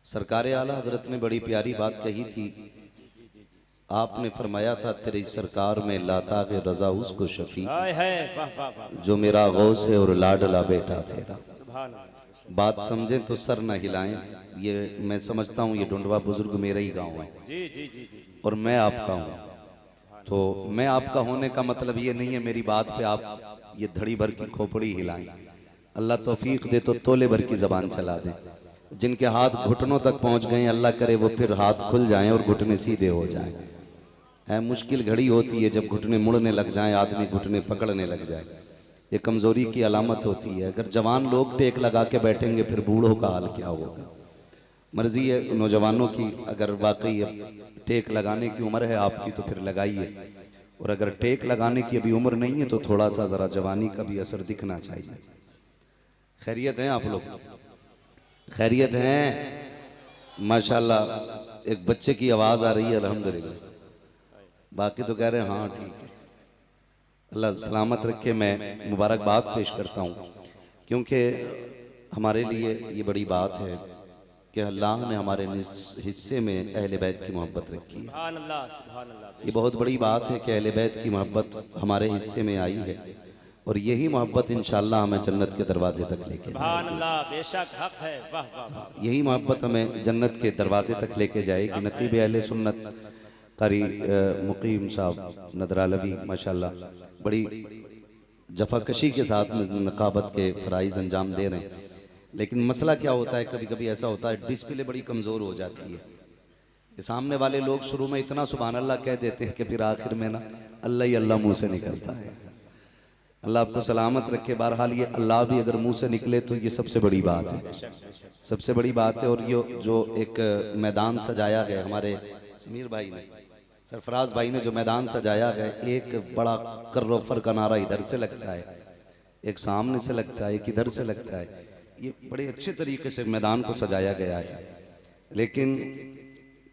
सरकार आला हजरत ने बड़ी प्यारी बात कही थी। आपने फरमाया था तेरी सरकार में लाता के रजा उसको शफी जो मेरा गौस है और लाडला बेटा तेरा। बात समझें तो सर न हिलाएं। ये मैं समझता हूँ ये ढूंढवा बुजुर्ग मेरा ही गांव है और मैं आपका हूँ। तो मैं आपका होने का मतलब ये नहीं है मेरी बात पे आप ये धड़ी भर की खोपड़ी हिलाएं। अल्लाह तौफीक दे तो तोले भर की जबान चला दे। जिनके हाथ घुटनों तक पहुंच गए अल्लाह करे वो फिर हाथ खुल जाएं और घुटने सीधे हो जाएं। है मुश्किल घड़ी होती है जब घुटने मुड़ने लग जाएं, आदमी घुटने पकड़ने लग जाए। ये कमजोरी की अलामत होती है। अगर जवान लोग टेक लगा के बैठेंगे फिर बूढ़ों का हाल क्या होगा। मर्जी है नौजवानों की, अगर वाकई टेक लगाने की उम्र है आपकी तो फिर लगाइए, और अगर टेक लगाने की अभी उम्र नहीं है तो थोड़ा सा जरा जवानी का भी असर दिखना चाहिए। खैरियत हैं आप लोग? खैरियत हैं माशाल्लाह। एक बच्चे की आवाज आ रही है अल्हम्दुलिल्लाह, बाकी तो कह रहे हैं हाँ ठीक है। अल्लाह सलामत रखे। मैं मुबारकबाद पेश करता हूँ क्योंकि हमारे लिए ये बड़ी बात है कि अल्लाह ने हमारे हिस्से में अहले बैत की मोहब्बत रखी है। ये बहुत बड़ी बात है कि अहले बैत की मोहब्बत हमारे हिस्से में आई है और यही मोहब्बत इंशाअल्लाह हमें जन्नत के दरवाजे तक लेके बेशक हक है। वाह वाह वाह। यही मोहब्बत हमें जन्नत के दरवाजे तक लेके जाएगी। नकीब अहले सुन्नत कारी मुकीम साहब नदरालवी माशाल्लाह बड़ी जफाकशी के साथ नकाबत के फ़राइज़ अंजाम दे रहे हैं। लेकिन मसला क्या होता है, कभी कभी ऐसा होता है डिस्प्ले बड़ी कमज़ोर हो जाती है। सामने वाले लोग शुरू में इतना सुभान अल्लाह कह देते हैं कि फिर आखिर में ना अल्लाह ही अल्लाह मुँह से निकलता है। अल्लाह आपको सलामत रखे। बहरहाल ये अल्लाह भी अगर मुँह से निकले तो ये सबसे बड़ी बात है, सबसे बड़ी बात है। और ये जो एक मैदान सजाया गया हमारे समीर भाई ने, सरफराज भाई ने जो मैदान सजाया गया, एक बड़ा कर्रोफर का नारा इधर से लगता है, एक सामने से लगता है, एक इधर से लगता है। ये बड़े अच्छे तरीके से मैदान को सजाया गया है। लेकिन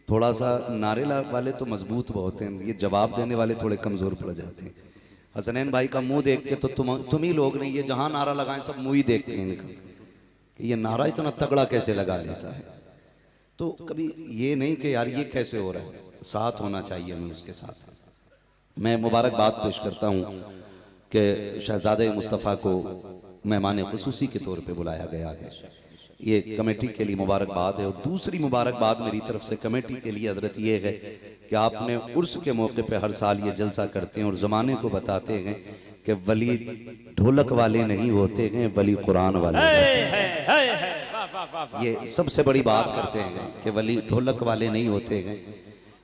थोड़ा सा नारे वाले तो मजबूत बहुत हैं, ये जवाब देने वाले थोड़े कमज़ोर पड़ जाते हैं। हसनैन भाई का मुंह देख के तो तुम ही लोग नहीं, ये जहां नारा लगाएं सब मुंह ही देखते हैं इनका कि ये नारा इतना तगड़ा कैसे लगा लेता है। तो कभी ये नहीं कि यार ये कैसे हो रहा है, साथ होना चाहिए हमें उसके साथ। मैं मुबारकबाद पेश करता हूँ कि शहजादे मुस्तफ़ा को मेहमान खुसूसी के तौर पे बुलाया गया है। ये कमेटी के लिए मुबारकबाद है। और दूसरी मुबारकबाद मेरी तरफ से कमेटी के लिए हजरत ये है कि आपने उर्स के मौके पे हर साल ये जलसा करते हैं और ज़माने को बताते हैं कि वली ढोलक वाले नहीं होते हैं, वली कुरान वाले हैं। ये सबसे बड़ी बात करते हैं कि वली ढोलक वाले नहीं होते हैं,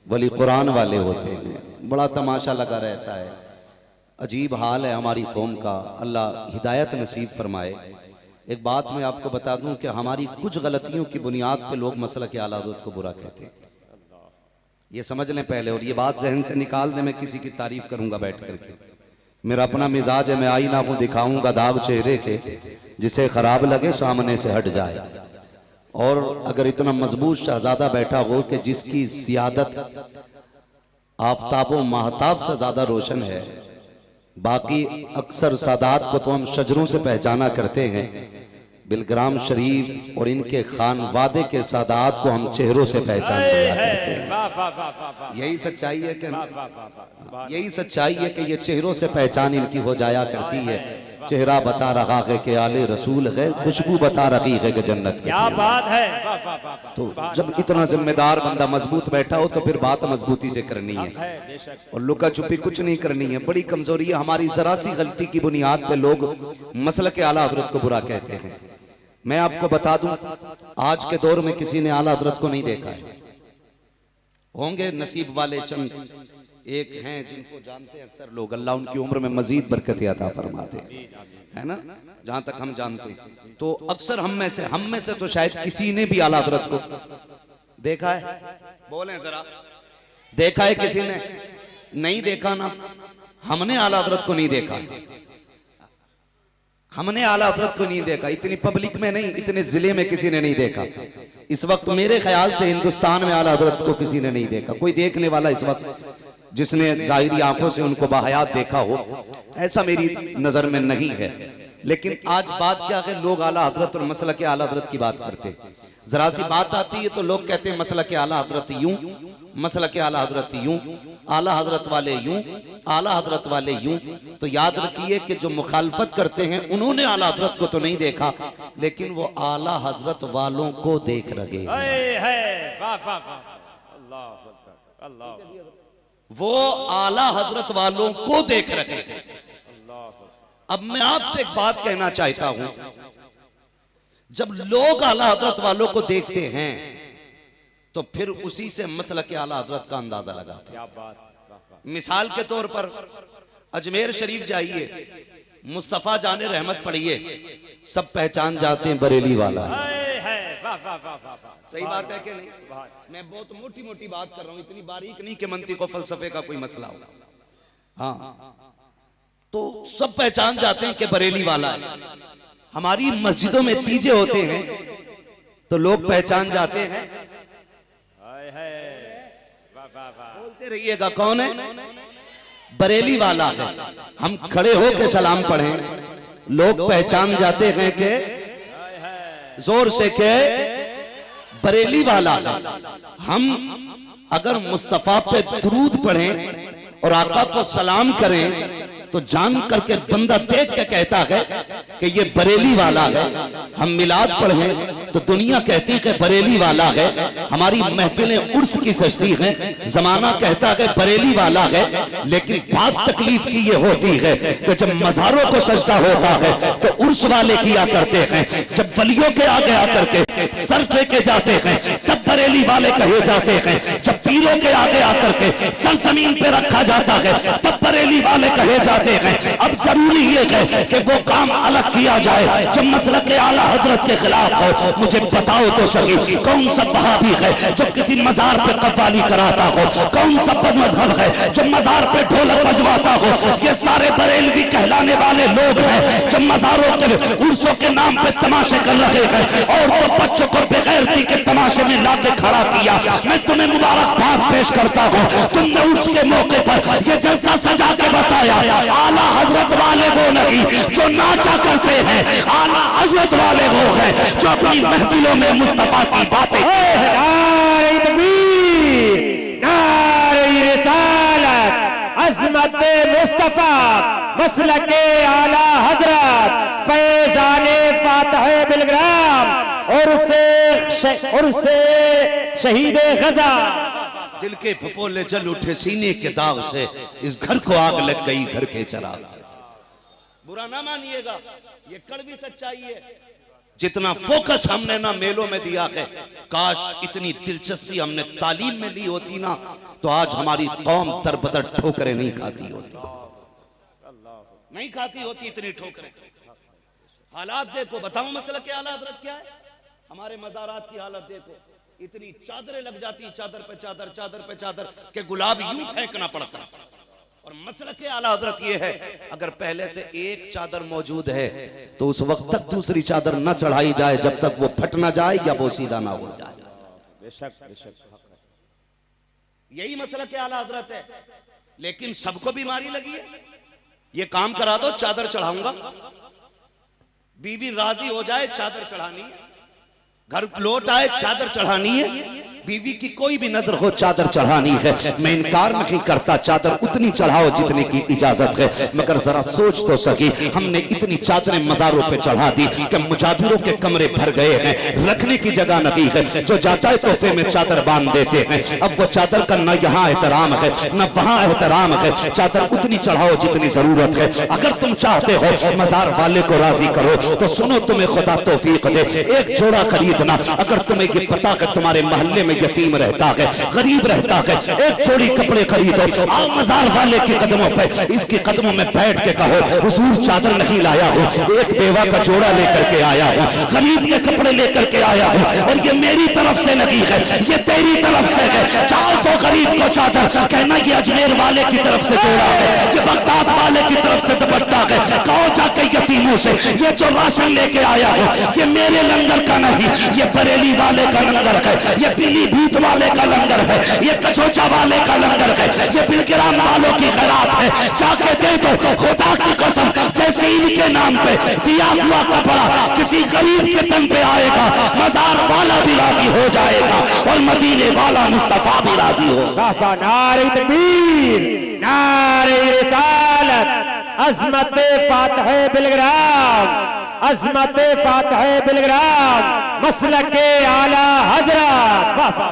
वली कुरान वाले होते हैं। बड़ा तमाशा लगा रहता है। अजीब हाल है हमारी कौम का। अल्लाह हिदायत नसीब फरमाए। एक बात मैं आपको बता दूं कि हमारी कुछ गलतियों की बुनियाद पे लोग मसला के आला हज़रत को बुरा कहते हैं, ये समझ लें पहले। और ये बात जहन से निकाल दे, मैं किसी की तारीफ करूंगा बैठ करके। मेरा अपना मिजाज है, मैं आईना को दिखाऊंगा दाग चेहरे के, जिसे खराब लगे सामने से हट जाए। और अगर इतना मजबूत शहजादा बैठा हो कि जिसकी सियादत आफताब महताब से ज्यादा रोशन है, बाकी अक्सर सादात को तो हम शजरों से पहचाना करते हैं, बिलग्राम शरीफ और इनके खानवादे के सादात को हम चेहरों से पहचान करते हैं। यही सच्चाई है कि यही सच्चाई है कि ये चेहरों से पहचान इनकी हो जाया करती है। चेहरा बता रहा है कि आले रसूल है, खुशबू बता रही है कि जन्नत की। क्या बात है। तो जब इतना जिम्मेदार बंदा मजबूत बैठा हो तो फिर बात मजबूती से करनी है और लुका छुपी कुछ नहीं करनी है। बड़ी कमजोरी है हमारी, जरा सी गलती की बुनियाद पे लोग मसलक आला हज़रत को बुरा कहते हैं। मैं आपको बता दूं, आज के दौर में किसी ने आला हज़रत को नहीं देखा है। होंगे नसीब वाले चंद एक हैं जिनको जानते हैं अक्सर लोग, अल्लाह उनकी उम्र में मजीद बरकत अता फरमाते है ना, जहां तक हम जानते हैं। तो अक्सर हम में से तो शायद किसी ने भी आला हज़रत को देखा है। बोलें जरा, देखा है किसी ने? नहीं देखा ना। हमने आला हज़रत को नहीं देखा, हमने आला हज़रत को नहीं देखा। इतनी पब्लिक में नहीं, इतने जिले में किसी ने नहीं देखा। इस वक्त मेरे ख्याल से हिंदुस्तान में आला हज़रत को किसी ने नहीं देखा। कोई देखने वाला इस वक्त जिसने जाहिरी आंखों से उनको बाहयात देखा हो, ऐसा मेरी नजर में नहीं है। लेकिन आज बात क्या है, लोग आला हज़रत और मसलक आला हज़रत की बात करते। जरा सी बात आती है तो लोग कहते हैं मसला के आला हजरत यूं, मसला के आला हजरत यूं, आला हजरत वाले यूं, आला हजरत वाले यूं। तो याद रखिए कि जो मुखालफत करते हैं उन्होंने आला हजरत को तो नहीं देखा, लेकिन वो आला हजरत वालों को देख रहे हैं। वाह वाह वाह, अल्लाह अकबर, अल्लाह, वो आला हजरत वालों को देख रहे हैं। अब मैं आपसे एक बात कहना चाहता हूं, जब लोग आला हजरत वालों को देखते हैं तो फिर उसी से मसला के आला हजरत का अंदाजा लगाते हैं। क्या बात, वाह वाह, मिसाल के तौर पर अजमेर शरीफ जाइए, मुस्तफा जाने रहमत पढ़िए, सब पहचान जाते हैं बरेली वाला है। वाह वाह वाह वाह वाह, सही बात है कि नहीं? मैं बहुत मोटी मोटी बात कर रहा हूं, इतनी बारीक नहीं कि मंतिक और फलसफे का कोई मसला हो। हाँ, तो सब पहचान जाते हैं कि बरेली वाला है। हमारी मस्जिदों में तीजे होते हैं तो लोग पहचान जाते हैं। वाह वाह वाह, बोलते रहिएगा कौन है? बरेली वाला है। हम खड़े होकर सलाम पढ़ें, लोग पहचान जाते हैं कि जोर से के बरेली वाला है। हम अगर मुस्तफा पे दुरूद पढ़ें और आका को सलाम करें तो जान करके बंदा देख के कहता है कि ये बरेली वाला है। हम मिलाद पढ़ें तो दुनिया कहती है कि बरेली वाला है। हमारी महफिलें उर्स की सजती हैं, जमाना कहता है बरेली वाला है। लेकिन बात तकलीफ की ये होती है कि जब मज़ारों को सजदा होता है तो उर्स वाले किया करते हैं, जब वलियों के आगे आकर के सर टेके जाते हैं तब बरेली वाले कहे जाते हैं, जब पीरों के आगे आकर के सर जमीन पे रखा जाता है तब बरेली वाले कहे जाते हैं। अब जरूरी ये है कि वो काम अलग किया जाए जब मसलक आला हजरत के खिलाफ हो। मुझे बताओ तो सही, कौन सा वहाबी है जो किसी मजार पे कव्वाली कराता हो? कौन सा बदमज़हब है जो मजार पे ढोलक बजवाता हो? ये सारे बरेलवी कहलाने वाले लोग हैं जो मजारों के उर्सों के नाम पे तमाशे कर रहे हैं और तो बच्चों को बेगैरती के तमाशे में लाके खड़ा किया। मैं तुम्हें मुबारकबाद पेश करता हूँ, तुमने उर्स के मौके पर ये जलसा सजा के बताया। आला हजरत वाले वो नहीं जो नाचा करते हैं, आला हजरत वाले वो हैं जो अपनी महफिलों में मुस्तफा की बातें। नारे तकबीर, नारे रिसालत, अज़मत मुस्तफा, मसलके आला हजरत, फैज़ाने फातिह बिलग्राम और से शहीदे गजा। दिल के फपोले जल उठे सीने के दाग से, इस घर को आग लग गई घर के चराग से। बुरा ना मानिएगा, ये कड़वी सच्चाई है। जितना फोकस हमने ना मेलों में दिया है, काश इतनी दिलचस्पी हमने तालीम में ली होती ना तो आज हमारी कौम दरबदर ठोकरें नहीं खाती होती, नहीं खाती होती इतनी ठोकरें। हालात देखो, बताओ मसला के आला हजरत क्या है? हमारे मज़ारात की हालत देखो, इतनी चादरें लग जाती, चादर पे चादर, चादर पे चादर के गुलाब यूं फेंकना पड़ता। और मसला के आला हजरत ये है, अगर पहले से एक चादर मौजूद है तो उस वक्त तक दूसरी चादर न चढ़ाई जाए जब तक वो फट ना जाए या वो सीधा ना हो जाए। बेशक बेशक, यही मसला के आला हजरत है। लेकिन सबको बीमारी लगी है, ये काम करा दो चादर चढ़ाऊंगा, बीवी राजी हो जाए चादर चढ़ानी है, घर लौट आए चादर चढ़ानी है, बीवी की कोई भी नजर हो चादर चढ़ानी है। मैं इनकार नहीं करता, चादर उतनी चढ़ाओ जितने की इजाजत है, मगर जरा सोच तो सकी, हमने इतनी चादरें मजारों पे चढ़ा दी कि मुजाबिरों के कमरे भर गए हैं, रखने की जगह नहीं है। जो जाता है तोहफे में चादर बांध देते हैं। अब वो चादर का न यहाँ एहतराम है न वहाँ एहतराम है। चादर उतनी चढ़ाओ जितनी जरूरत है। अगर तुम चाहते हो मजार वाले को राजी करो तो सुनो, तुम्हें खुदा तौफीक दे, एक जोड़ा खरीदना। अगर तुम्हें ये पता है तुम्हारे मोहल्ले में यतीम रहता है, गरीब रहता है, एक जोड़ी कपड़े खरीदो, आओ मजार वाले के कदमों पे, इसके कदमों में बैठ के कहो, हुजूर चादर नहीं लाया हूँ, एक बेवा का जोड़ा लेकर के आया हूँ, गरीब के कपड़े लेकर के आया हूँ, और ये मेरी तरफ से नहीं है, ये तेरी तरफ से है। चाहो तो गरीब को चादर कहना, ये अजमेर वाले की तरफ से जोड़ा है, ये बगदाद वाले की तरफ से दुपट्टा है। कहो जाके यतीमों से, ये जो राशन लेके आया हूँ ये मेरे लंगर का नहीं, ये बरेली वाले का लंगर है, ये पीली पीलीभीत वाले का लंगर है, ये कचौचा वाले का लंगर है, ये बिलग्राम वालों की खैरात है। जाके दे दो, खुदा की कसम, जैसे इनके नाम पे दिया हुआ कपड़ा किसी गरीब के तन पे आएगा, मजार वाला भी राजी हो जाएगा और मदीने वाला मुस्तफा भी राजी होगा। नारे तकबीर, नारे रिसालत, अज़मत फातह बिलग्राम, अज़मत फातह बिलग्राम, मसलक आला हजरत। वाह वाह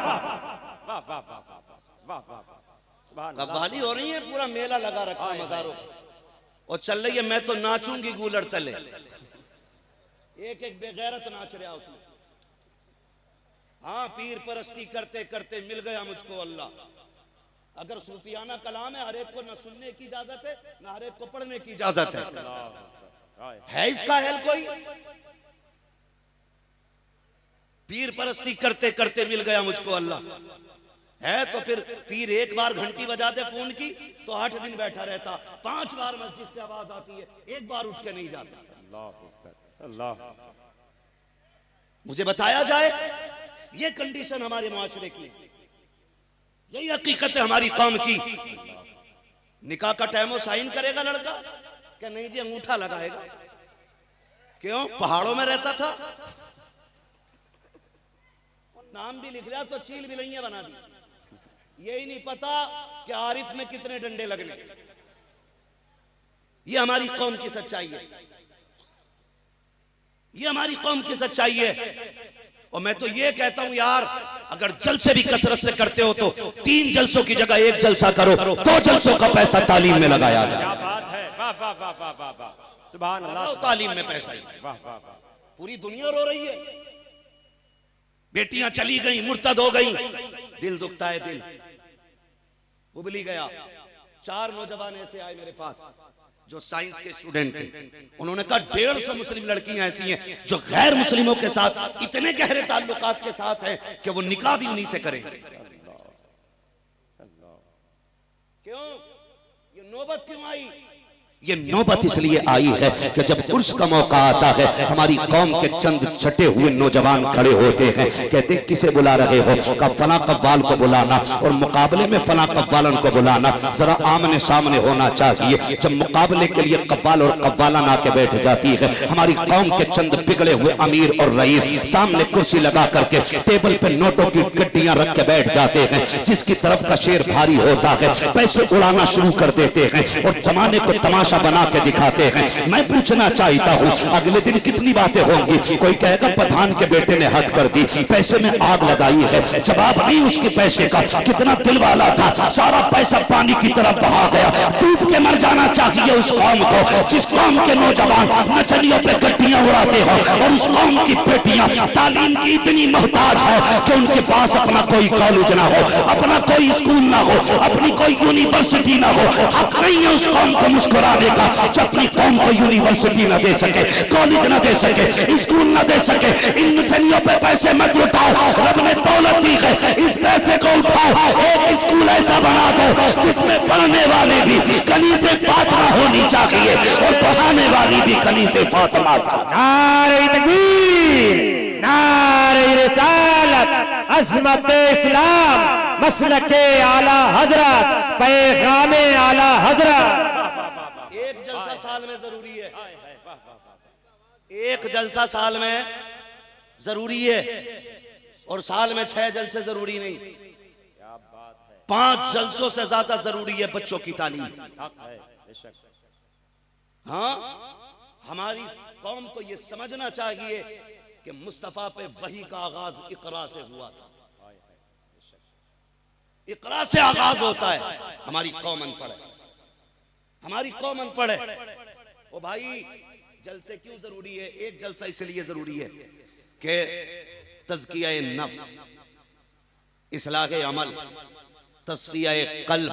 वाह वाह वाह वाह वाह वाह वाह, सुभान अल्लाह। कव्वाली हो रही है, पूरा मेला लगा रखा है मज़ारों और चल रही है। मैं तो नाचूंगी गूलर तले, एक एक बेगैरत नाच रहा उसमें। हाँ, पीर परस्ती करते करते मिल गया मुझको अल्लाह। अगर सूफियाना कलाम है, हर एक को न सुनने की इजाजत है, न हर एक को पढ़ने की इजाजत है इसका हेल कोई? पीर परस्ती करते करते मिल गया मुझको अल्लाह है, तो फिर पीर एक बार घंटी बजा दे फोन की तो 8 दिन बैठा रहता, 5 बार मस्जिद से आवाज आती है, एक बार उठ के नहीं जाता। अल्लाह, मुझे बताया जाए, ये कंडीशन हमारे मुआशरे की, यही हकीकत है हमारी कौम की। निकाह का टाइम साइन करेगा लड़का, क्या नहीं जी अंगूठा लगाएगा। क्यों? पहाड़ों में रहता था, नाम भी लिख लिया तो चील बिलैया बना दी। यही नहीं पता कि आरिफ में कितने डंडे लगने। ये हमारी कौम की सच्चाई है, ये हमारी कौम की सच्चाई है। और मैं तो ये कहता हूं यार, अगर जलसे भी कसरत से करते हो तो 3 जलसों की जगह 1 जलसा करो, 2 जलसों का पैसा तालीम में लगाया जाए। क्या बात है, वाह वाह वाह वाह वाह वाह, सुभान अल्लाह। तालीम में पैसा ही, वाह वाह वाह। पूरी दुनिया रो रही है, बेटियां चली गई, मुर्तद हो गई, दिल दुखता है, दिल उबली गया। 4 नौजवान ऐसे आए मेरे पास जो साइंस के स्टूडेंट थे। उन्होंने कहा 150 मुस्लिम लड़कियां ऐसी हैं जो गैर मुस्लिमों के साथ इतने गहरे ताल्लुकात के साथ हैं कि वो निकाह भी उन्हीं से करें। क्यों ये नौबत क्यों आई? ये नौबत इसलिए आई है कि जब उर्स का मौका आता है, हमारी कौम के चंद छटे हुए नौजवान खड़े होते हैं, कहते किसे बुला रहे हो? का फला कव्वाल को बुलाना और मुकाबले में फला कव्वालन को बुलाना, जरा आमने सामने होना चाहिए। जब मुकाबले के लिए कव्वाल और कव्वालन आके बैठ जाती है, हमारी कौम के चंद बिगड़े हुए अमीर और रईस सामने कुर्सी लगा करके टेबल पे नोटों की गड्डियां रख के बैठ जाते हैं। जिसकी तरफ का शेर भारी होता है पैसे उड़ाना शुरू कर देते हैं और जमाने को तमाशा बना के दिखाते हैं। मैं पूछना चाहता हूँ, अगले दिन कितनी बातें होंगी? कोई कहेगा पठान के बेटे ने हद कर दी, पैसे में आग लगाई है। जवाब नहीं उसके पैसे का, कितना दिल वाला था, सारा पैसा पानी की तरफ बहा गया। डूब के मर जाना चाहिए उस कौम को जिस कौम के नौजवान नचनियों पे गड्डियां उड़ाते हो और उस कौम की बेटियां तालीम की इतनी मोहताज है कि उनके पास अपना कोई कॉलेज ना हो, अपना कोई स्कूल ना हो, अपनी कोई यूनिवर्सिटी ना हो। हक नहीं है उस कौम को मुस्कुराने का जो अपनी कौम को यूनिवर्सिटी न दे सके, कॉलेज न दे सके, स्कूल न दे सके। इन नचनियों पे पैसे मत लुटाओ, रब ने दौलत दी है, इस पैसे को उठाओ, एक स्कूल ऐसा बना दो जिसमें पढ़ने वाले भी कनीज़े फातिमा होनी चाहिए और पढ़ाने वाली भी कनीज़े फातिमा। नारे तकबीर, नारे रिसालत, अज़मत इस्लाम, मसलक आला हजरत, पैगाम आला हजरत। एक जलसा साल में जरूरी है, एक जलसा साल में जरूरी है और साल में 6 जलसे जरूरी नहीं। 5 जलसों से ज्यादा जरूरी है बच्चों की तालीम। हाँ, हमारी कौम को यह समझना चाहिए कि मुस्तफा पे वही का आगाज इकरा से हुआ था। इकरा से आगाज होता है। हमारी कौम अनपढ़ है, हमारी कौम अनपढ़ है। ओ भाई, जलसे क्यों जरूरी है? एक जलसा इसलिए जरूरी है कि तज़किया नफ्स, इस्लाह अमल, तस्फिया कल्ब,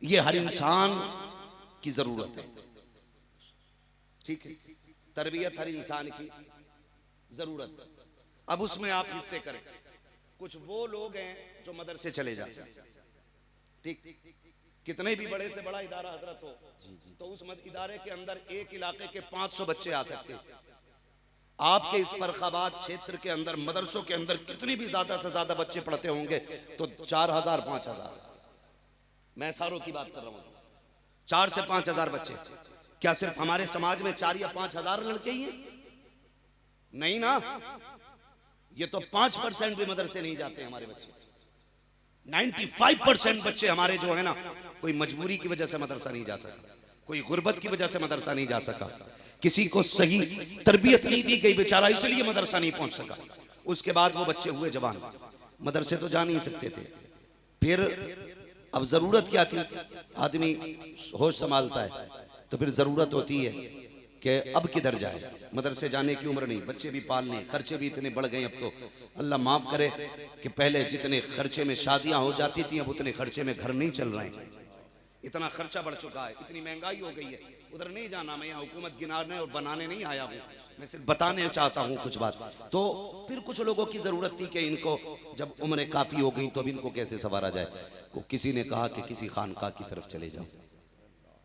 ये हर इंसान की जरूरत है। ठीक है, तरबियत हर इंसान की जरूरत है। अब उसमें आप हिस्से करें। कुछ वो लोग हैं जो मदरसे चले जाते हैं, ठीक, कितने भी बड़े से बड़ा इदारा हजरत हो तो उस इदारे के अंदर एक इलाके के 500 बच्चे आ सकते हैं। आपके इस फर्रुखाबाद क्षेत्र के अंदर मदरसों के अंदर कितनी भी ज्यादा से ज्यादा बच्चे पढ़ते होंगे तो 4000 5000, मैं सारों की बात कर रहा हूं, 4 से 5000 बच्चे। क्या सिर्फ हमारे समाज में 4 या 5000 लड़के ही हैं? नहीं ना, ये तो 5% भी मदरसे नहीं जाते हमारे बच्चे। 95% बच्चे हमारे जो है ना, कोई मजबूरी की वजह से मदरसा नहीं जा सका, कोई गुर्बत की वजह से मदरसा नहीं जा सका, किसी को सही तरबियत नहीं दी गई बेचारा इसलिए मदरसा नहीं पहुंच सका। उसके बाद वो बच्चे हुए जवान, मदरसे तो जा नहीं सकते थे। फिर अब जरूरत क्या थी, आदमी होश संभालता है तो फिर जरूरत होती है कि अब किधर जाए, मदरसे जाने की उम्र नहीं, बच्चे भी पालने, खर्चे भी इतने बढ़ गए। अब तो अल्लाह माफ करे कि पहले जितने खर्चे में शादियां हो जाती थी अब उतने खर्चे में घर नहीं चल रहे हैं, इतना खर्चा बढ़ चुका है, इतनी महंगाई हो गई है। उधर नहीं जाना, मैं यहाँ हुकूमत गिनाने और बनाने नहीं आया हूँ, मैं सिर्फ बताने चाहता हूँ कुछ बात। तो फिर कुछ लोगों की जरूरत थी कि इनको जब उम्रें काफी हो गई तो अब इनको कैसे संवारा जाए। किसी ने कहा कि किसी खानका की तरफ चले जाओ,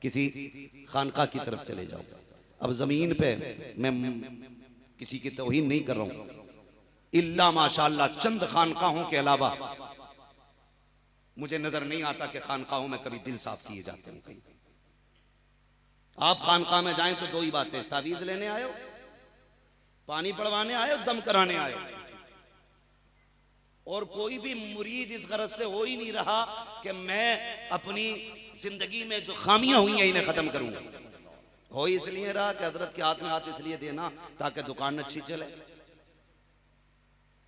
किसी खानका की तरफ चले जाओ। अब जमीन पे मैं किसी की तौहीन नहीं कर रहा हूँ, इल्ला माशाअल्लाह चंद खानकाहों के अलावा मुझे नजर नहीं आता कि खानकाहों में कभी दिल साफ किए जाते हैं। कहीं आप खानका में जाएं तो दो ही बातें, तावीज लेने आयो, पानी पड़वाने आयो, दम कराने आयो। और कोई भी मुरीद इस गरज से हो ही नहीं रहा कि मैं अपनी जिंदगी में जो खामियां हुई हैं इन्हें खत्म करूंगा। हो इसलिए रहा कि हजरत के हाथ में हाथ इसलिए देना ताकि दुकान अच्छी चले,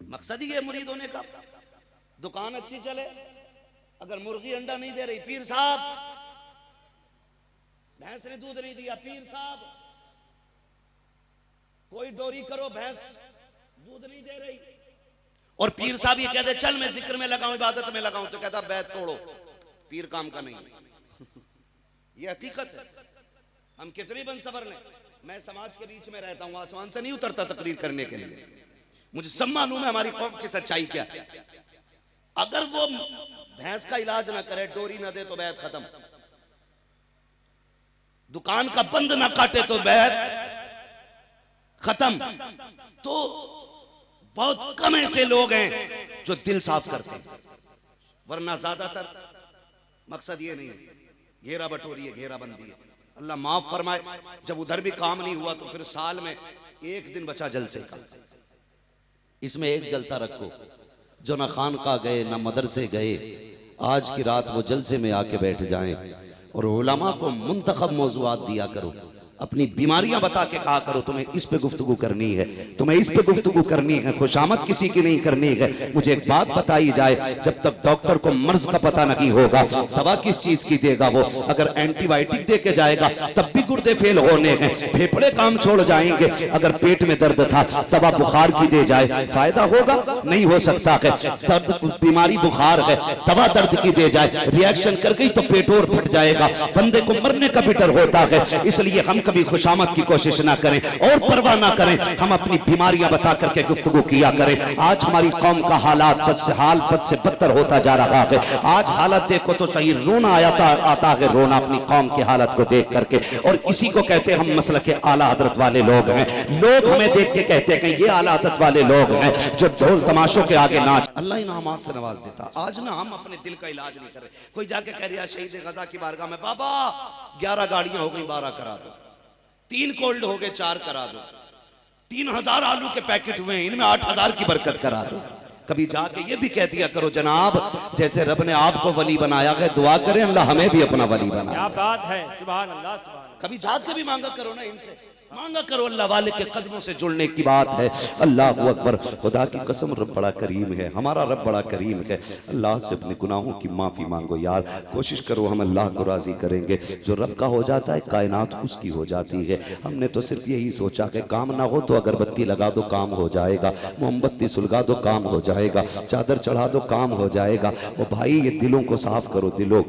मकसद ही है मुरीद होने का, दुकान अच्छी चले। अगर मुर्गी अंडा नहीं दे रही, पीर साहब भैंस ने दूध नहीं दिया, पीर साहब कोई डोरी करो, भैंस दूध नहीं दे रही, और पीर साहब ये कहते चल मैं जिक्र में लगाऊं, इबादत में लगाऊं, तो कहता बैत तोड़ो, पीर काम का नहीं। ये हकीकत है। हम कितनी बनसबर ने, मैं समाज के बीच में रहता हूं, आसमान से नहीं उतरता तकरीर करने के लिए, मुझे सब मालूम है हमारी कौम की सच्चाई क्या है। अगर वो भैंस का इलाज ना करे, डोरी ना दे तो बैत खत्म, दुकान का बंद ना काटे तो बैत खत्म। तो बहुत कम ऐसे लोग हैं जो दिल साफ करते हैं, वरना ज्यादातर मकसद ये नहीं है, घेरा बटोरी है, घेरा बंदी है। अल्लाह माफ फरमाए, जब उधर भी काम नहीं हुआ तो फिर साल में एक दिन बचा जलसे का, इसमें एक जलसा रखो। जो ना खानका गए ना मदरसे गए, आज की रात वो जलसे में आके बैठ जाएं और उलमा को मुंतखब मौज़ूआत दिया करो, अपनी बीमारियां बता के कहा करो तुम्हें इस पे गुफ्तगू करनी है, तुम्हें इस पे गुफ्तगू करनी है, खुशामद किसी की नहीं करनी है। मुझे एक बात बताई जाए, जब तक डॉक्टर को मर्ज का पता नहीं होगा दवा किस चीज की देगा वो। अगर एंटीबायोटिक दे के जाएगा तब भी गुर्दे फेल होने हैं, फेफड़े काम छोड़ जाएंगे। अगर पेट में दर्द था दवा बुखार की दे जाए, फायदा होगा? नहीं हो सकता है। दर्द बीमारी बुखार है, दवा दर्द की दे जाए, रिएक्शन कर गई तो पेट और फट जाएगा, बंदे को मरने का भी डर होता है। इसलिए हम कभी खुशामद की कोशिश ना करें और परवाह ना करें, हम अपनी बीमारियां बता करके गुफ्तगू किया करें। आज हमारी कौम का हालात बद से बदतर होता जा रहा है। आज हालत देखो तो सही रोना आता है, रोना अपनी कौम की हालत को देख करके। और इसी को कहते हैं हम मसलक के आला हजरत वाले लोग हैं। लोग हमें देख के कहते हैं कि ये आला हजरत वाले लोग हैं जो ढोल तमाशों के आगे नाच। अल्लाह इनामात से नवाज देता। आज ना हम अपने दिल का इलाज नहीं कर रहे। कोई जाके कह रहा शहीद गजा की बारगाह में, बाबा 11 गाड़ियां हो गई 12 करा दो, 3 कोल्ड हो गए 4 करा दो, 3000 आलू के पैकेट हुए हैं इनमें 8000 की बरकत करा दो। कभी जाके ये भी कह दिया करो जनाब जैसे रब ने आपको वली बनाया है, दुआ करें अल्लाह हमें भी अपना वली बनाए। क्या बात है, सुभान अल्लाह सुभान अल्लाह। कभी जाके भी मांगा करो ना इनसे, मांगा करो, अल्लाह वाले के कदमों से जुड़ने की बात है। अल्लाह अकबर, खुदा की कसम रब बड़ा करीम है, हमारा रब बड़ा करीम है। अल्लाह से अपने गुनाहों की माफ़ी मांगो यार, कोशिश करो हम अल्लाह को राज़ी करेंगे। जो रब का हो जाता है कायनात उसकी हो जाती है। हमने तो सिर्फ यही सोचा कि काम ना हो तो अगरबत्ती लगा दो काम हो जाएगा, मोमबत्ती सुलगा दो काम हो जाएगा, चादर चढ़ा दो काम हो जाएगा। ओ भाई ये दिलों को साफ करो, दिलों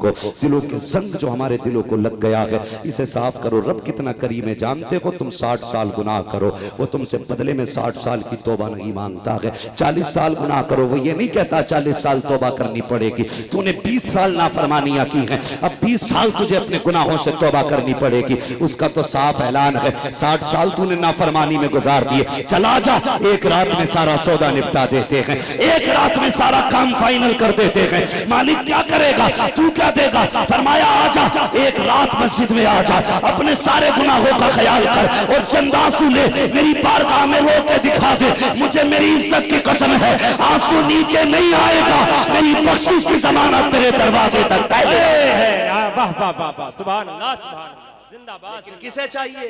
के जंग जो हमारे दिलों को लग गया है इसे साफ करो। रब कितना करीम है जानते हो तुम 60 साल गुनाह करो, वो तुमसे बदले में 60 साल की तौबा नहीं मांगता है। 40 साल गुनाह करो, वो ये नहीं कहता 40 साल तौबा करनी पड़ेगी। तूने 20 साल नाफरमानियां की हैं, अब 20 साल तुझे अपने गुनाहों से तौबा करनी पड़ेगी। उसका तो साफ ऐलान है, 60 साल तूने नाफरमानी में गुजार दिए, चला जा, एक रात में सारा सौदा निपटा देते हैं, एक रात में सारा काम फाइनल कर देते हैं। मालिक क्या करेगा, तू क्या देगा? फरमाया आजा, एक रात मस्जिद में आजा, अपने सारे गुनाहों का ख्याल कर और चंद आंसू ले, मेरी बारगाह में रो के दिखा दे। मुझे मेरी इज्जत की कसम है, आंसू नीचे नहीं आएगा, मेरी बख्शिश की जमानत तेरे दरवाजे तक पहले है। वाह वाह वाह वाह, सुभान अल्लाह सुभान अल्लाह, जिंदाबाद। किसे चाहिए,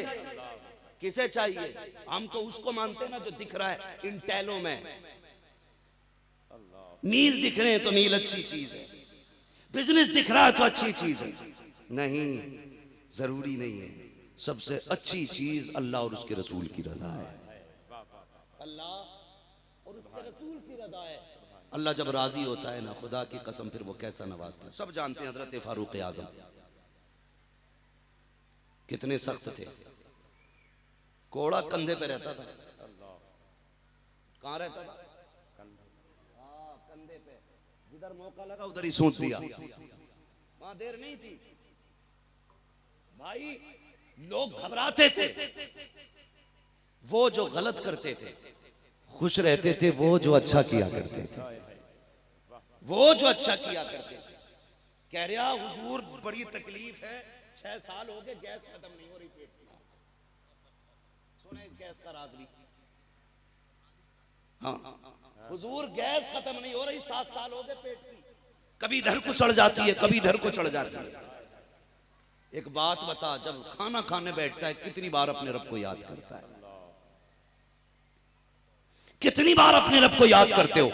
किसे चाहिए? हम तो उसको मानते हैं ना जो दिख रहा है इन टैलों में। मील दिख रहे हैं तो मील अच्छी चीज है, बिजनेस दिख रहा है तो अच्छी चीज है। नहीं, जरूरी नहीं है। सबसे अच्छी चीज अल्लाह और उसके रसूल की रजा है। अल्लाह और उसके रसूल की रजा है। अल्लाह जब राजी होता है ना, खुदा की कसम, फिर वो कैसा नवाजता है। सब जानते हैं हजरत फारूक आजम कितने सख्त थे। कोड़ा कंधे पे रहता था। कहां रहता था? कंधे पे, जिधर मौका लगा उधर ही सूंघ दिया। वहां देर नहीं थी भाई, लोग घबराते थे। वो जो गलत करते थे खुश रहते थे, वो जो अच्छा किया करते थे, वो जो अच्छा किया करते थे। कह रहा हुजूर बड़ी तकलीफ है, 6 साल हो गए गैस खत्म नहीं हो रही पेट में। सुने इस गैस का राज भी। हाँ हुजूर गैस खत्म नहीं हो रही, 7 साल हो गए पेट की, कभी इधर को चढ़ जाती है, कभी इधर को चढ़ जाती है। एक बात बता, जब खाना खाने बैठता है कितनी बार अपने रब को याद करता है? कितनी बार अपने रब को याद करते हो?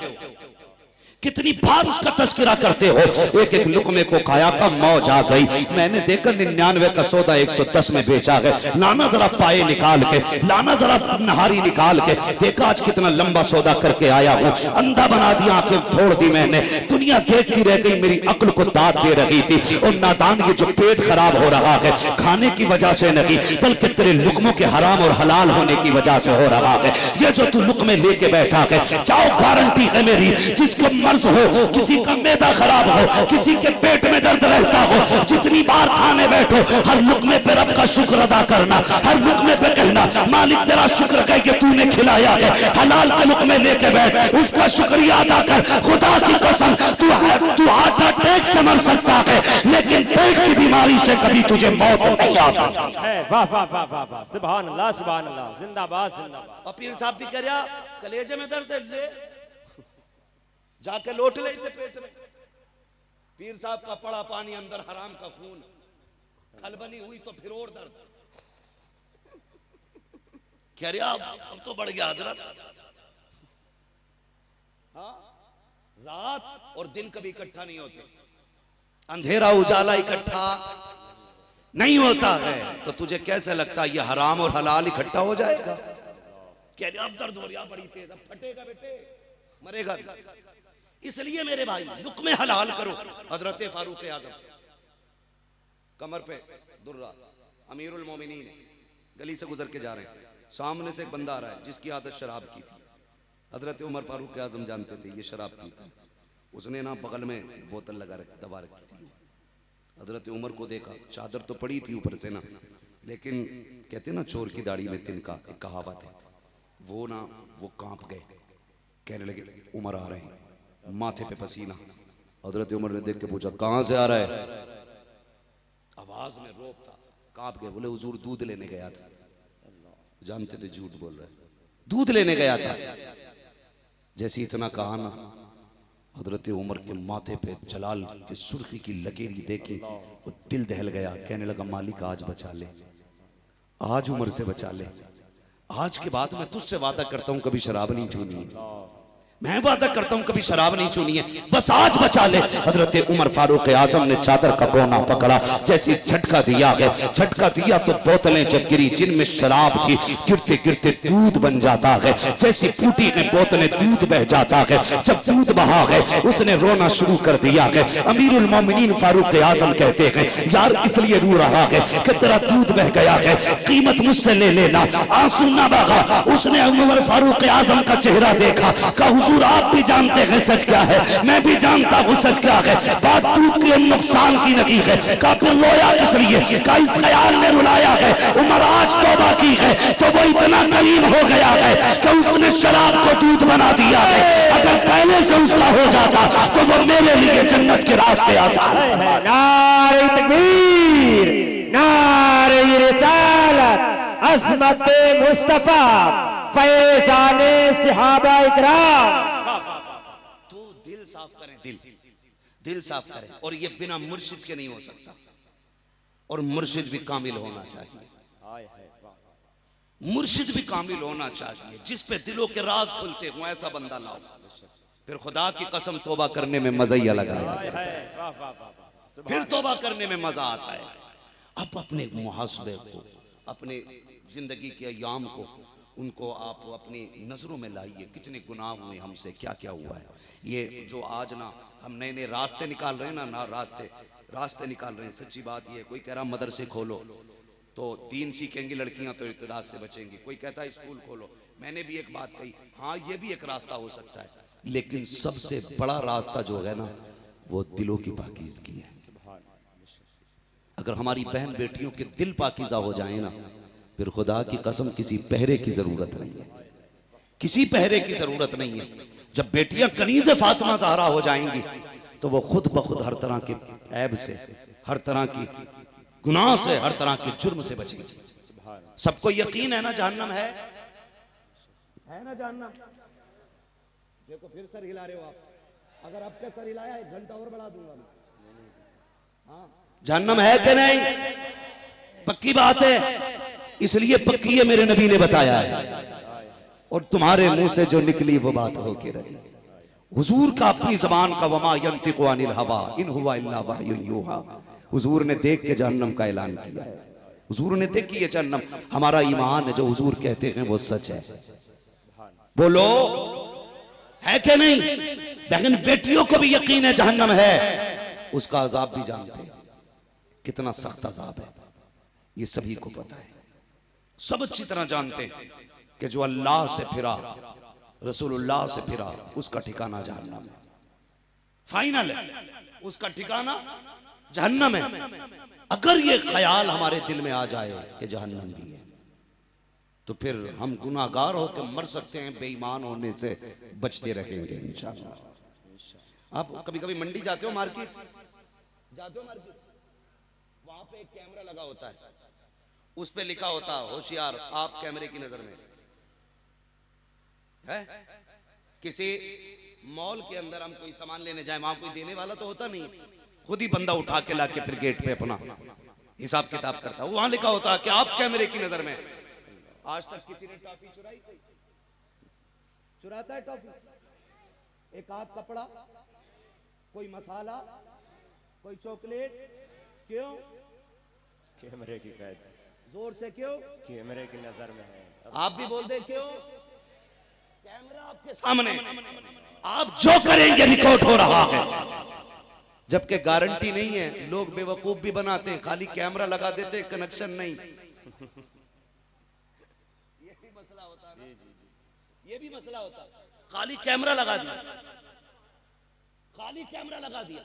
कितनी बार उसका तस्करा करते हो? एक एक लुकमे को खाया का मौज आ गई। मैंने देखा 99 का सौदा 110 में बेचा है। लाना जरा पाए निकाल के, लाना जरा नहारी निकाल के, देखा आज कितना लंबा सौदा करके आया हूँ। अंधा बना दिया, आंखें फोड़ दी मैंने। दुनिया देखती रह गई, मेरी अक्ल को दाद दे रही थी। और नादान, ये जो पेट खराब हो रहा है खाने की वजह से नहीं, बल्कि तेरे लुकमों के हराम और हलाल होने की वजह से हो रहा है। ये जो तू लुकमे लेके बैठा है, जाओ, गारंटी है मेरी, जिसको मर्ज हो, किसी का मैदा खराब हो, किसी के पेट में दर्द रहता हो, जितनी बार खाने बैठो, हर लुकमे पे रब का शुक्र अदा करना। हर लुकमे पे कहना, मालिक तेरा शुक्र कह के तूने खिलाया है। हलाल के लुकमे लेके बैठ, उसका शुक्रिया अदा कर। खुदा की कसम, तू हार्ट अटैक से मर सकता है, लेकिन पेट की बीमारी से कभी तुझे मौत नहीं आ सकती। वाह वाह वाह वाह वाह, सुभान अल्लाह सुभान अल्लाह, जिंदाबाद जिंदाबाद। और पीर साहब भी कह रहा कलेजे में दर्द है, ले जाके लोट ले इसे पेट में। पीर साहब का पड़ा पानी, अंदर हराम का खून, खलबली हुई तो फिर और दर्द। कह रहा अब तो बढ़ गया हजरत। हाँ, रात और दिन कभी इकट्ठा नहीं होते, अंधेरा उजाला इकट्ठा नहीं होता है। तो तुझे कैसे लगता है ये हराम और हलाल इकट्ठा हो जाएगा? कह रहा अब दर्द हो रहा बड़ी तेज, अब फटेगा बेटे, मरेगा। इसलिए मेरे भाई लुकमे हलाल करो। हजरत फारूक आजम कमर पे दुर्रा, अमीरुल मोमिनीन, गली से गुजर के जा रहे हैं, सामने से एक बंदा आ रहा है जिसकी आदत शराब की थी। हजरत उमर फारूक आजम जानते थे ये शराब पीता है। उसने ना बगल में बोतल लगा रखी, दबा रखी थी। हजरत उमर को देखा, चादर तो पड़ी थी ऊपर से ना, लेकिन कहते ना चोर की दाढ़ी में तिनका, एक कहावत है, वो कांप गए। कहने लगे उमर आ रहे हैं, माथे पे पसीना। हजरत उमर ने देख के पूछा कहां से आ रहा है? आवाज में रोक था, कांप गए। बोले हुजूर दूध लेने गया था। जानते थे झूठ बोल रहे, दूध लेने गया था। जैसे इतना कहा ना, हजरत उमर के माथे पे जलाल के सुर्खी की लकीर देखी, वो दिल दहल गया। कहने लगा मालिक आज बचा ले, आज उमर से बचा ले, आज के बाद मैं तुझसे वादा करता हूं कभी शराब नहीं छूनी है। मैं वादा करता हूं कभी शराब नहीं चुनी है, बस आज बचा ले। हजरत उमर फारूक आजम ने चादर का कोना पकड़ा, जैसे झटका दिया गया, झटका दिया तो बोतलें जब गिरी जिनमें शराब थी, गिरते गिरते दूध बन जाता है। जैसी फूटी गई बोतलें दूध बह जाता है। जब दूध बहा गए उसने रोना शुरू कर दिया है। अमीरुल मोमिनीन फारूक आजम कहते हैं यार इसलिए रो रहा है कि तेरा दूध बह गया है, कीमत मुझसे ले लेना। आंसू ना बहा। उसने उमर फारूक आजम का चेहरा देखा, कहा हुजूर आप भी जानते हैं सच क्या है, मैं भी जानता हूँ सच क्या है, बात दूध के नुकसान की नहीं है। कहा फिर रोया किस लिए? कहा इस ख्याल ने रुलाया है उमर आज तौबा की है तो वो इतना करीब हो गया है कि उसने शराब को दूध बना दिया है। अगर पहले से उसका हो जाता तो वो मेरे लिए जन्नत के रास्ते आसान है। नारे तकबीर, नारे रिसालत, अज़मत मुस्तफा, फैज़ाने सहाबा इकराम। तो दिल साफ करें, दिल साफ करें। और ये बिना मुर्शिद के नहीं हो सकता, और मुर्शिद भी कामिल होना चाहिए। मुर्शिद भी कामिल होना चाहिए, जिस पे दिलों के राज खुलते हो ऐसा बंदा लाओ। फिर खुदा की कसम तौबा करने में मजा ही अलग आया, फिर तौबा करने में मजा आता है। अब अपने मुहासबे को, अपने जिंदगी के अयाम को, उनको आप अपनी नजरों में लाइए। कितने गुनाह हुए हमसे, क्या क्या हुआ है। ये जो आज ना हम नए नए रास्ते निकाल रहे हैं ना रास्ते निकाल रहे हैं। सच्ची बात ये, कोई कह रहा मदरसे खोलो तो दीन सीखेंगी लड़कियां तो इर्तिदाद से बचेंगी, कोई कहता है स्कूल खोलो। मैंने भी एक बात कही, हाँ ये भी एक रास्ता हो सकता है, लेकिन सबसे बड़ा रास्ता जो है ना वो दिलों की पाकीज़गी है। अगर हमारी बहन बेटियों के दिल पाकीज़ा हो जाए ना, फिर खुदा की कसम किसी पहरे की जरूरत नहीं है, किसी पहरे की जरूरत नहीं है। जब बेटियां कनीज़े फातिमा ज़हरा हो जाएंगी तो वो खुद ब खुद हर तरह के ऐब से, हर तरह की गुनाह से, हर तरह के जुर्म से बचेंगी। सबको यकीन है ना जहन्नम है ना जहन्नम? देखो फिर सर हिला रहे हो आप, अगर आपका सर हिलाया 1 घंटा और बढ़ा दूंगा मैं। हाँ, जहन्नम है कि नहीं? पक्की बात है, इसलिए पक्की है, मेरे नबी ने बताया है। और तुम्हारे मुंह से जो निकली वो बात होके रही। हुजूर का अपनी जबान का वमा यंतिकु अनिल हवा इन हुवा इल्ला वह्युन यूहा। हुजूर ने देख के जहन्नम का ऐलान किया है। हुजूर ने देखी है जहन्नम। हमारा ईमान है, जो हुजूर कहते हैं वो सच है। बोलो है कि नहीं? लेकिन बेटियों को भी यकीन है जहन्नम है, उसका अजाब भी जानते हैं, कितना सख्त अजाब है, ये सभी को पता है। सब अच्छी तरह जानते हैं कि जो अल्लाह से फिरा, रसूलुल्लाह से फिरा, उसका ठिकाना जहन्नम है। फाइनल है, उसका ठिकाना जहन्नम है। अगर ये ख्याल हमारे दिल में आ जाए कि जहन्नम भी है, तो फिर हम गुनाहगार होकर मर सकते हैं, बेईमान होने से बचते रहेंगे इंशाअल्लाह। आप कभी कभी मंडी जाते हो, मार्केट जाते हो, मार्केट, वहां पे एक कैमरा लगा होता है, उस पे लिखा होता है होशियार आप कैमरे की नजर में है। किसी मॉल के अंदर हम कोई सामान लेने जाए, वहां कोई देने वाला तो होता नहीं, खुद ही बंदा उठा के लाके फिर गेट पे अपना हिसाब किताब करता है। वहां लिखा होता है कि आप कैमरे की नजर में। आज तक किसी ने टॉफी चुराई? कोई चुराता है टॉफी? एक आध कपड़ा, कोई मसाला, कोई चॉकलेट, क्यों? कैमरे की कैद, जोर से क्यों? कैमरे की नजर में है। आप भी बोल दे क्यों? कैमरा आपके सामने, आप जो करेंगे रिकॉर्ड हो रहा है। जबकि गारंटी नहीं है, लोग बेवकूफ भी बनाते हैं, खाली कैमरा लगा देते हैं, कनेक्शन नहीं। ये भी मसला होता है, ये भी मसला होता है। खाली कैमरा लगा दिया, खाली कैमरा लगा दिया,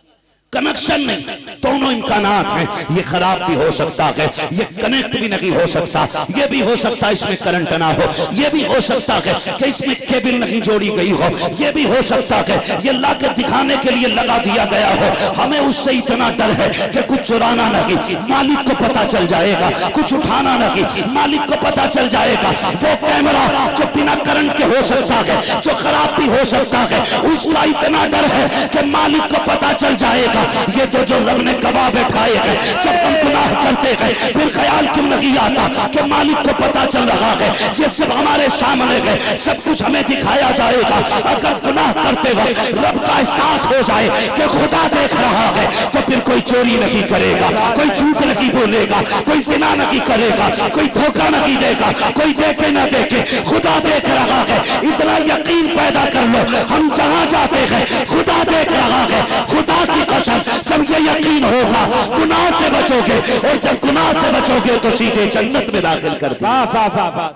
कनेक्शन नहीं। दोनों इम्कानात हैं, ये खराब भी हो सकता है, ये कनेक्ट भी नहीं हो सकता, ये भी हो सकता है इसमें करंट ना हो, ये भी हो सकता है कि इसमें केबल नहीं जोड़ी गई हो, ये भी हो सकता है ये ला के दिखाने के लिए लगा दिया गया हो। हमें उससे इतना डर है कि कुछ चुराना नहीं, मालिक को पता चल जाएगा, कुछ उठाना नहीं, मालिक को पता चल जाएगा। वो कैमरा जो बिना करंट के हो सकता है, जो खराब भी हो सकता है, उसका इतना डर है कि मालिक को पता चल जाएगा ये तो जो रब ने गवाह बैठाए हैं, जब हम गुनाह करते हैं फिर ख्याल क्यों नहीं आता कि मालिक को पता चल रहा है, ये सब हमारे सामने है, सब कुछ हमें दिखाया जाएगा। अगर गुनाह करते वक्त रब का एहसास हो जाए कि खुदा देख रहा है तो फिर कोई चोरी नहीं करेगा, कोई झूठ नहीं बोलेगा, कोई जिना नहीं करेगा, कोई धोखा नहीं देगा, कोई देखे ना देखे खुदा देख रहा है। इतना यकीन पैदा कर लो, हम जहां जाते हैं खुदा देख रहा है। खुदा की कसम, जब ये यकीन होगा गुनाह से बचोगे, और जब गुनाह से बचोगे तो सीधे जन्नत में दाखिल कर दिया। वाह वाह वाह वाह।